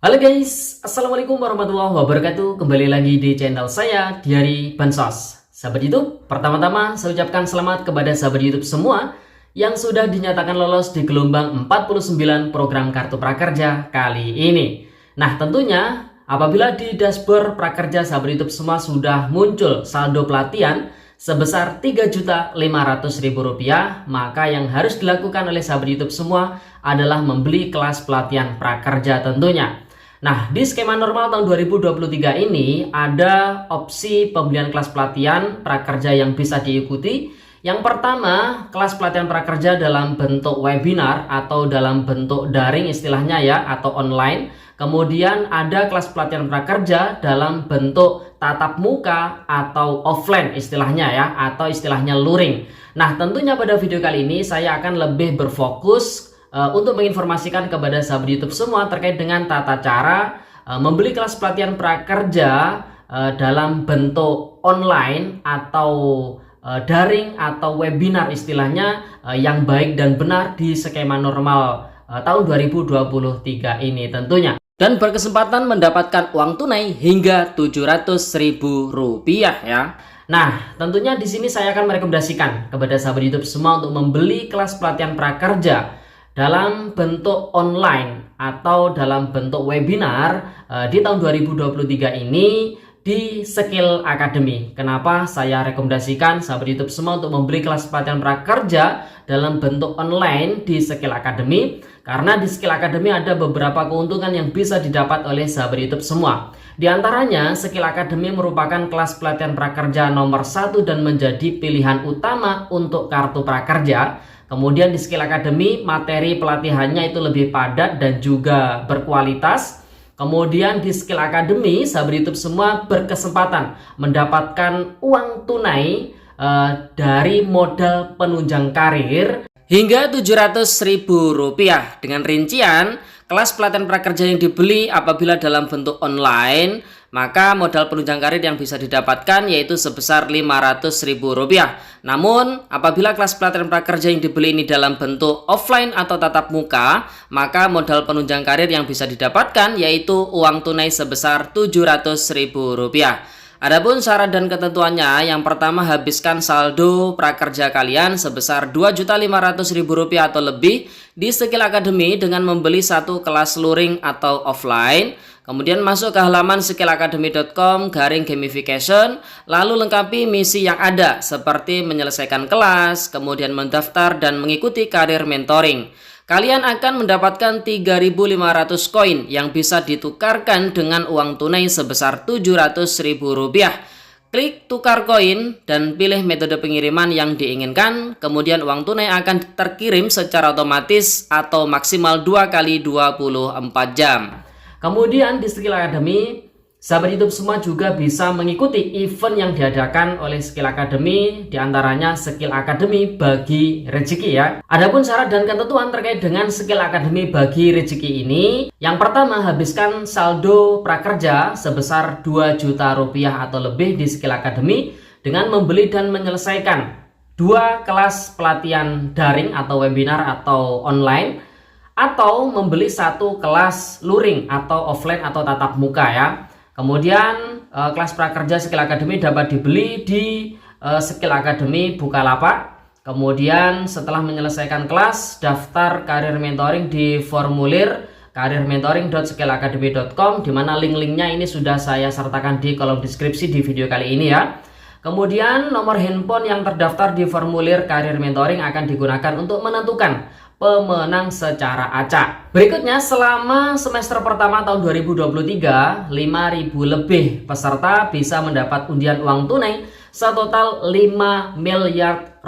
Halo guys, Assalamualaikum warahmatullahi wabarakatuh. Kembali lagi di channel saya, Diari Bansos. Sahabat YouTube, pertama-tama saya ucapkan selamat kepada sahabat YouTube semua yang sudah dinyatakan lolos di gelombang 49 program Kartu Prakerja kali ini. Nah, tentunya apabila di dashboard prakerja sahabat YouTube semua sudah muncul saldo pelatihan sebesar Rp3.500.000, maka yang harus dilakukan oleh sahabat YouTube semua adalah membeli kelas pelatihan prakerja tentunya. Nah, di skema normal tahun 2023 ini ada opsi pembelian kelas pelatihan prakerja yang bisa diikuti. Yang pertama, kelas pelatihan prakerja dalam bentuk webinar atau dalam bentuk daring istilahnya ya, atau online. Kemudian ada kelas pelatihan prakerja dalam bentuk tatap muka atau offline istilahnya ya, atau istilahnya luring. Nah, tentunya pada video kali ini saya akan lebih berfokus untuk menginformasikan kepada sahabat YouTube semua terkait dengan tata cara membeli kelas pelatihan prakerja dalam bentuk online atau daring atau webinar istilahnya yang baik dan benar di skema normal tahun 2023 ini tentunya. Dan berkesempatan mendapatkan uang tunai hingga Rp700.000 ya. Nah, tentunya di sini saya akan merekomendasikan kepada sahabat YouTube semua untuk membeli kelas pelatihan prakerja dalam bentuk online atau dalam bentuk webinar di tahun 2023 ini di Skill Academy. Kenapa saya rekomendasikan sahabat YouTube semua untuk membeli kelas pelatihan prakerja dalam bentuk online di Skill Academy? Karena di Skill Academy ada beberapa keuntungan yang bisa didapat oleh sahabat YouTube semua. Di antaranya, Skill Academy merupakan kelas pelatihan prakerja nomor 1 dan menjadi pilihan utama untuk kartu prakerja. Kemudian di Skill Academy materi pelatihannya itu lebih padat dan juga berkualitas. Kemudian di Skill Academy sahabat YouTube semua berkesempatan mendapatkan uang tunai dari modal penunjang karir hingga Rp700.000 dengan rincian kelas pelatihan prakerja yang dibeli apabila dalam bentuk online, maka modal penunjang karir yang bisa didapatkan yaitu sebesar Rp500.000. Namun, apabila kelas pelatihan prakerja yang dibeli ini dalam bentuk offline atau tatap muka, maka modal penunjang karir yang bisa didapatkan yaitu uang tunai sebesar Rp700.000. Adapun syarat dan ketentuannya, yang pertama habiskan saldo prakerja kalian sebesar Rp2.500.000 atau lebih di Skill Academy dengan membeli satu kelas luring atau offline. Kemudian masuk ke halaman skillacademy.com/gamification, lalu lengkapi misi yang ada seperti menyelesaikan kelas, kemudian mendaftar dan mengikuti karir mentoring. Kalian akan mendapatkan 3.500 koin yang bisa ditukarkan dengan uang tunai sebesar Rp700.000. Klik tukar koin dan pilih metode pengiriman yang diinginkan. Kemudian uang tunai akan terkirim secara otomatis atau maksimal 2 kali 24 jam. Kemudian di Skill Academy, sahabat YouTube semua juga bisa mengikuti event yang diadakan oleh Skill Academy, diantaranya Skill Academy Bagi Rezeki ya. Adapun syarat dan ketentuan terkait dengan Skill Academy Bagi Rezeki ini, yang pertama habiskan saldo prakerja sebesar Rp2 juta atau lebih di Skill Academy dengan membeli dan menyelesaikan 2 kelas pelatihan daring atau webinar atau online, atau membeli 1 kelas luring atau offline atau tatap muka ya. Kemudian kelas prakerja Skill Academy dapat dibeli di Skill Academy Bukalapak. Kemudian setelah menyelesaikan kelas, daftar karir mentoring di formulir karirmentoring.skillacademy.com, di mana link-linknya ini sudah saya sertakan di kolom deskripsi di video kali ini ya. Kemudian nomor handphone yang terdaftar di formulir karir mentoring akan digunakan untuk menentukan pemenang secara acak. Berikutnya, selama semester pertama tahun 2023, 5.000 lebih peserta bisa mendapat undian uang tunai setotal Rp5 miliar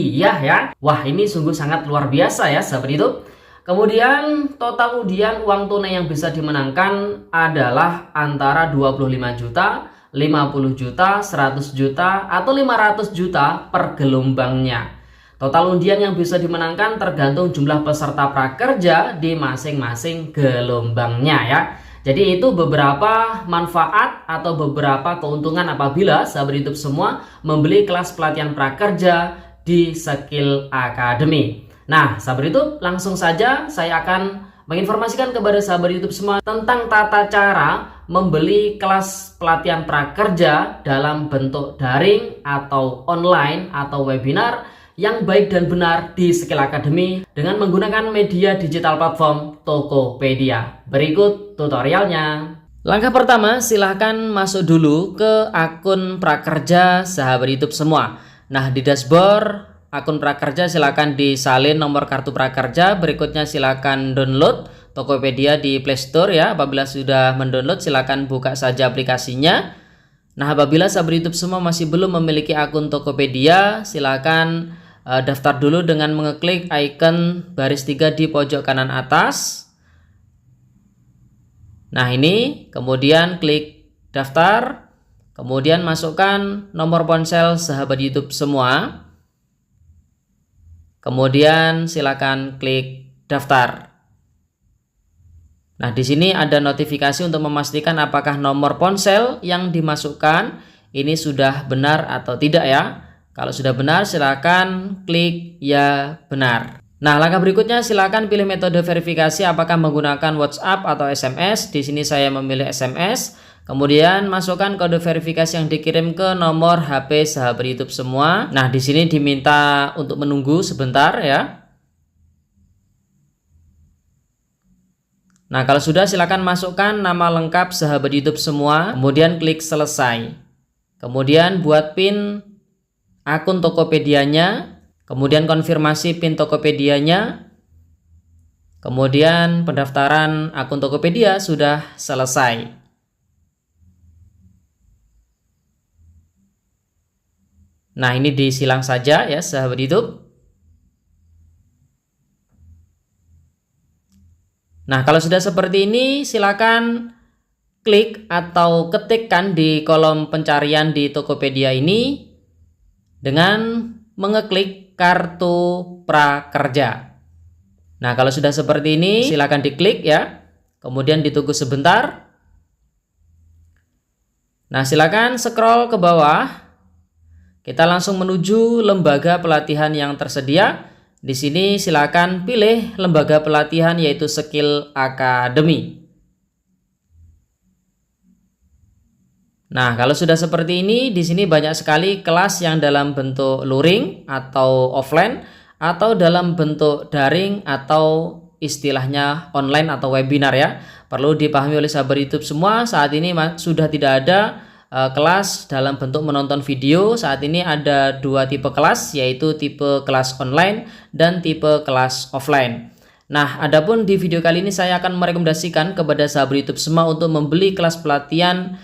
ya. Wah, ini sungguh sangat luar biasa ya sahabat YouTube. Kemudian total undian uang tunai yang bisa dimenangkan adalah antara 25 juta, 50 juta, 100 juta, atau 500 juta per gelombangnya. Total undian yang bisa dimenangkan tergantung jumlah peserta prakerja di masing-masing gelombangnya ya. Jadi itu beberapa manfaat atau beberapa keuntungan apabila sahabat YouTube semua membeli kelas pelatihan prakerja di Skill Academy. Nah, sahabat YouTube, langsung saja saya akan menginformasikan kepada sahabat YouTube semua tentang tata cara membeli kelas pelatihan prakerja dalam bentuk daring atau online atau webinar yang baik dan benar di Skill Academy dengan menggunakan media digital platform Tokopedia. Berikut tutorialnya. Langkah pertama, silahkan masuk dulu ke akun prakerja sahabat YouTube semua. Nah, di dashboard akun prakerja silakan disalin nomor kartu prakerja. Berikutnya silakan download Tokopedia di Play Store ya. Apabila sudah mendownload silakan buka saja aplikasinya. Nah, apabila sahabat YouTube semua masih belum memiliki akun Tokopedia, silakan daftar dulu dengan mengeklik icon baris 3 di pojok kanan atas. Nah, ini kemudian klik daftar, kemudian masukkan nomor ponsel sahabat YouTube semua. Kemudian silakan klik daftar. Nah, di sini ada notifikasi untuk memastikan apakah nomor ponsel yang dimasukkan ini sudah benar atau tidak ya. Kalau sudah benar silakan klik ya benar. Nah, langkah berikutnya silakan pilih metode verifikasi apakah menggunakan WhatsApp atau SMS. Di sini saya memilih SMS. Kemudian masukkan kode verifikasi yang dikirim ke nomor HP sahabat YouTube semua. Nah, di sini diminta untuk menunggu sebentar ya. Nah, kalau sudah silakan masukkan nama lengkap sahabat YouTube semua, kemudian klik selesai. Kemudian buat PIN akun Tokopedianya, kemudian konfirmasi PIN Tokopedianya. Kemudian pendaftaran akun Tokopedia sudah selesai. Nah, ini disilang saja ya sahabat YouTube. Nah, kalau sudah seperti ini silakan klik atau ketikkan di kolom pencarian di Tokopedia ini dengan mengeklik kartu prakerja. Nah, kalau sudah seperti ini silakan diklik ya. Kemudian ditunggu sebentar. Nah, silakan scroll ke bawah. Kita langsung menuju lembaga pelatihan yang tersedia. Di sini silakan pilih lembaga pelatihan yaitu Skill Academy. Nah, kalau sudah seperti ini, di sini banyak sekali kelas yang dalam bentuk luring atau offline atau dalam bentuk daring atau istilahnya online atau webinar ya. Perlu dipahami oleh sahabat YouTube semua, saat ini sudah tidak ada kelas dalam bentuk menonton video. Saat ini ada dua tipe kelas, yaitu tipe kelas online dan tipe kelas offline. Nah, adapun di video kali ini saya akan merekomendasikan kepada sahabat YouTube semua untuk membeli kelas pelatihan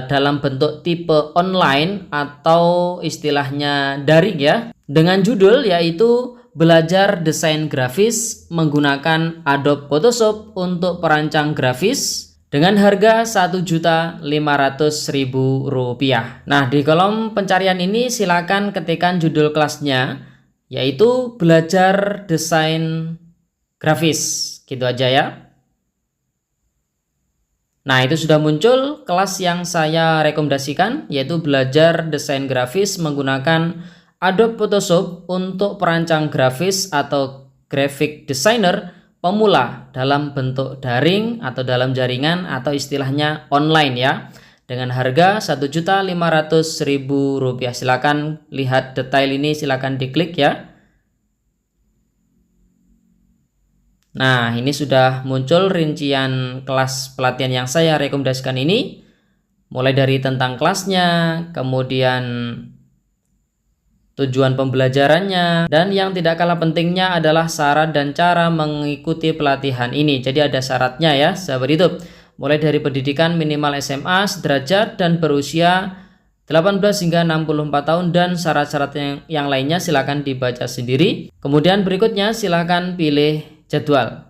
dalam bentuk tipe online atau istilahnya daring ya, dengan judul yaitu belajar desain grafis menggunakan Adobe Photoshop untuk perancang grafis dengan harga Rp1.500.000. Nah, di kolom pencarian ini silakan ketikkan judul kelasnya yaitu belajar desain grafis, gitu aja ya. Nah, itu sudah muncul kelas yang saya rekomendasikan yaitu belajar desain grafis menggunakan Adobe Photoshop untuk perancang grafis atau graphic designer pemula dalam bentuk daring atau dalam jaringan atau istilahnya online ya, dengan harga Rp1.500.000. Silakan lihat detail ini, silakan diklik ya. Nah, ini sudah muncul rincian kelas pelatihan yang saya rekomendasikan ini, mulai dari tentang kelasnya, kemudian tujuan pembelajarannya, dan yang tidak kalah pentingnya adalah syarat dan cara mengikuti pelatihan ini. Jadi ada syaratnya ya sahabat YouTube, mulai dari pendidikan minimal SMA sederajat dan berusia 18 hingga 64 tahun dan syarat-syarat yang lainnya silakan dibaca sendiri. Kemudian berikutnya silakan pilih jadwal.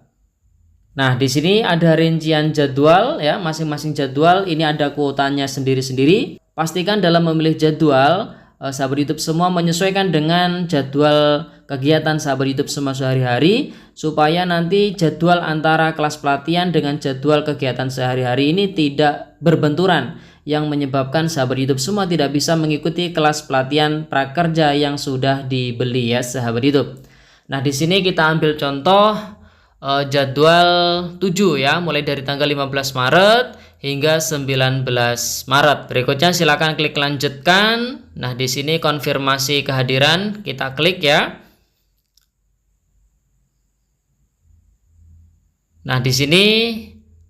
Nah, di sini ada rincian jadwal ya, masing-masing jadwal ini ada kuotanya sendiri-sendiri. Pastikan dalam memilih jadwal sahabat YouTube semua menyesuaikan dengan jadwal kegiatan sahabat YouTube semua sehari-hari, supaya nanti jadwal antara kelas pelatihan dengan jadwal kegiatan sehari-hari ini tidak berbenturan, yang menyebabkan sahabat YouTube semua tidak bisa mengikuti kelas pelatihan prakerja yang sudah dibeli ya sahabat YouTube. Nah, di sini kita ambil contoh jadwal 7 ya, mulai dari tanggal 15 Maret hingga 19 Maret. Berikutnya silakan klik lanjutkan. Nah, di sini konfirmasi kehadiran, kita klik ya. Nah, di sini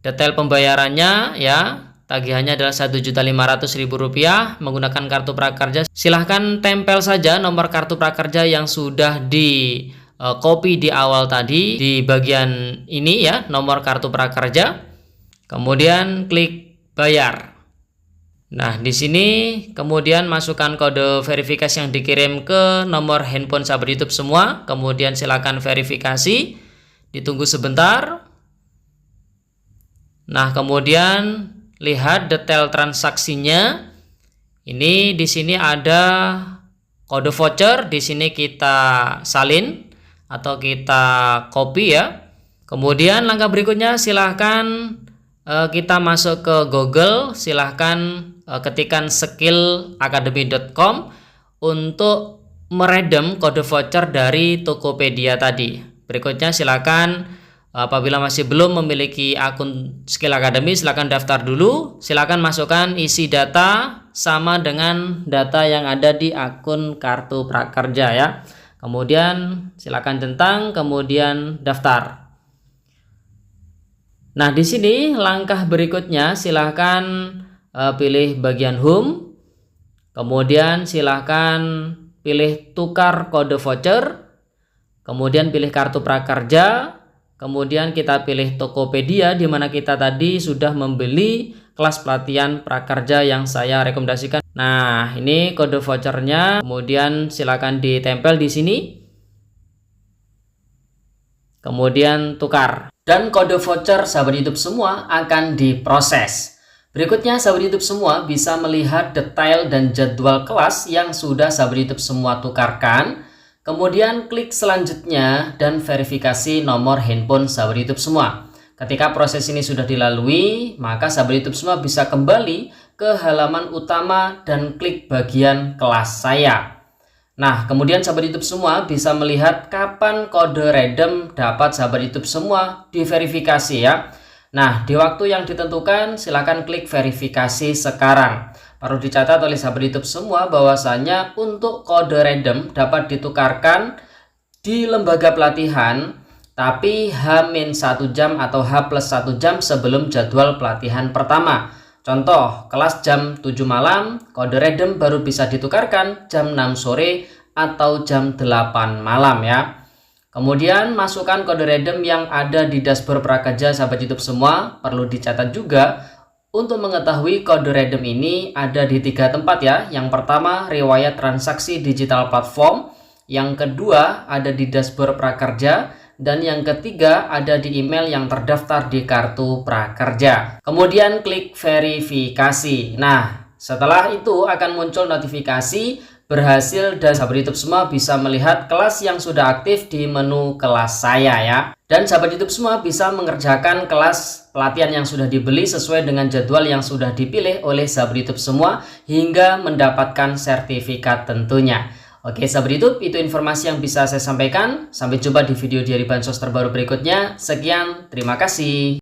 detail pembayarannya ya. Tagihannya adalah Rp1.500.000 menggunakan kartu prakerja. Silahkan tempel saja nomor kartu prakerja yang sudah di copy di awal tadi di bagian ini ya, nomor kartu prakerja. Kemudian klik bayar. Nah, di sini kemudian masukkan kode verifikasi yang dikirim ke nomor handphone sahabat YouTube semua. Kemudian silakan verifikasi. Ditunggu sebentar. Nah, kemudian lihat detail transaksinya. Ini di sini ada kode voucher, di sini kita salin atau kita copy ya. Kemudian langkah berikutnya silahkan kita masuk ke Google, silahkan ketikkan skillacademy.com untuk meredam kode voucher dari Tokopedia tadi. Berikutnya silahkan apabila masih belum memiliki akun Skill Academy, silakan daftar dulu. Silakan masukkan isi data sama dengan data yang ada di akun kartu prakerja ya. Kemudian silakan centang, kemudian daftar. Nah, di sini langkah berikutnya silakan pilih bagian home. Kemudian silakan pilih tukar kode voucher. Kemudian pilih kartu prakerja. Kemudian kita pilih Tokopedia di mana kita tadi sudah membeli kelas pelatihan prakerja yang saya rekomendasikan. Nah, ini kode vouchernya. Kemudian silakan ditempel di sini. Kemudian tukar. Dan kode voucher sahabat YouTube semua akan diproses. Berikutnya sahabat YouTube semua bisa melihat detail dan jadwal kelas yang sudah sahabat YouTube semua tukarkan. Kemudian klik selanjutnya dan verifikasi nomor handphone sahabat YouTube semua. Ketika proses ini sudah dilalui, maka sahabat YouTube semua bisa kembali ke halaman utama dan klik bagian kelas saya. Nah, kemudian sahabat YouTube semua bisa melihat kapan kode redeem dapat sahabat YouTube semua diverifikasi ya. Nah, di waktu yang ditentukan silakan klik verifikasi sekarang. Perlu dicatat oleh sahabat YouTube semua bahwasanya untuk kode redeem dapat ditukarkan di lembaga pelatihan tapi H-1 jam atau H+1 jam sebelum jadwal pelatihan pertama. Contoh, kelas jam 7 malam, kode redeem baru bisa ditukarkan jam 6 sore atau jam 8 malam ya. Kemudian masukkan kode redeem yang ada di dashboard prakerja sahabat YouTube semua. Perlu dicatat juga, untuk mengetahui kode redeem ini ada di 3 tempat ya. Yang pertama, riwayat transaksi digital platform. Yang kedua, ada di dashboard prakerja. Dan yang ketiga, ada di email yang terdaftar di kartu prakerja. Kemudian klik verifikasi. Nah, setelah itu akan muncul notifikasi berhasil dan sahabat YouTube semua bisa melihat kelas yang sudah aktif di menu kelas saya ya. Dan sahabat YouTube semua bisa mengerjakan kelas pelatihan yang sudah dibeli sesuai dengan jadwal yang sudah dipilih oleh sahabat YouTube semua hingga mendapatkan sertifikat tentunya. Oke sahabat YouTube, itu informasi yang bisa saya sampaikan. Sampai jumpa di video dari bansos terbaru berikutnya. Sekian, terima kasih.